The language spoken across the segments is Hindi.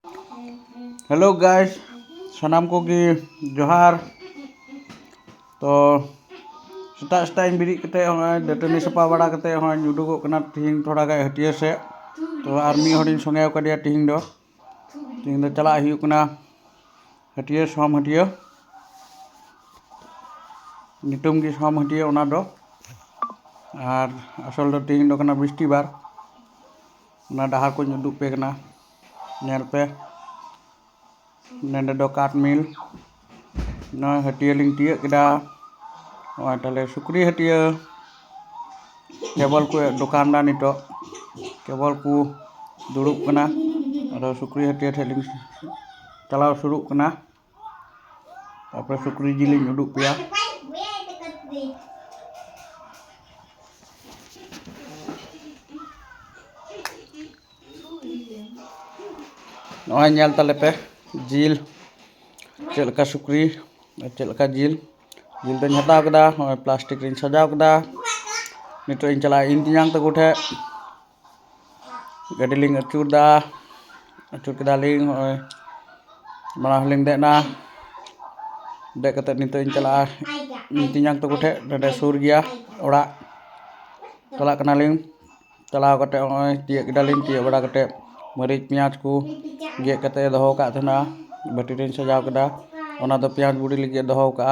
हेलो गाइस सनाम को की जोहार तो सेटा बिरिद कते दातनी सफा बड़ा कते उडुगोग कना तीन थोड़ा गाय हटिया से तो आर मी हडिन संगे कदिया तीन दो चला हुई कना हटिया सोम हटिया नितुम की सोम हटिया ओना दो आर असल दो तीन दो कना बृष्टिबार ना डहार को उदुग पे कना नेल पे नेंडे दो काट मिल ना हटिया लिंग तिया केदा ताले सुक्री हटिया केबल को दुकानदार नितो केबल को दुड़ुब कना अरो सुक्री हटिया ठेलिंग चलाव शुरू कना तापर सुक्री जिलिंग उदुग पेया नॉय नेल ताले पे जिल चलका सुक्री चलका जिल जिल दों हताव कदा प्लास्टिक रिंग सजाव कदा नितो इन चला इन तियांग तको ठे गाड़ी लिंग अचूर कदा लिंग माला लिंग देना दे कते नितो इन चला इन तियांग तको ठे नडे सुर गया ओड़ा चला कना लिंग चलाव कते तिया कदा लिंग तिया बड़ा कते मरीच पियाज को गे कते दोहो का थना बाटी रिंग सजाव कदा ओना दो पियाज बुड़ी लिगे दोहो का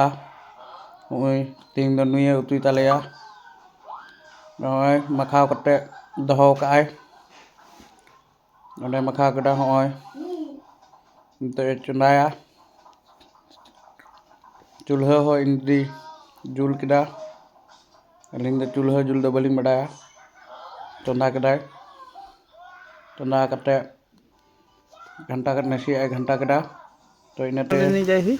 तीन दो नुये उतुई तालेया नॉय मखाव कते दोहो का ओंडे मखाव कदा होय नितो चुंदाया चूल्हा हो इंदी जुल कदा अलिंग दो चूल्हा जुल दो बलिंग बडाया चंदा कदाय चंदा कते घंटा कर नसी घंटा कदा तो इनते नहीं जाए ही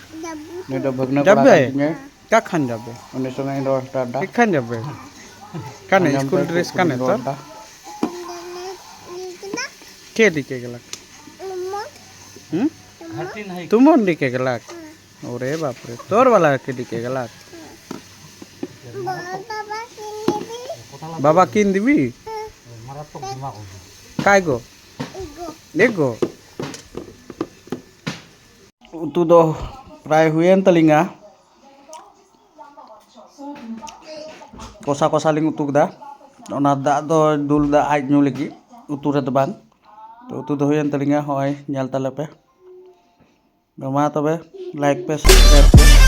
ने दो भगना जब कड़ा काटिने क्या खान जाबे उन्हें संगे दो स्टार्ट खान जाबे काने स्कूल ड्रेस काने तो के दिके गला तुम दिके गला ओरे बाप रे तोर वाला के दिके गला बाबा किन दिबी काय गो एगो उतु दो प्राय हुएन तलिंगा कोसा कोसा लिंग उतु कदा ओना दा दो दुल दा आज नु लगी उतु रे बांग तो उतु दो हुएन तलिंगा होय नेल ताले पे मा तबे लाइक पे सब्सक्राइब पे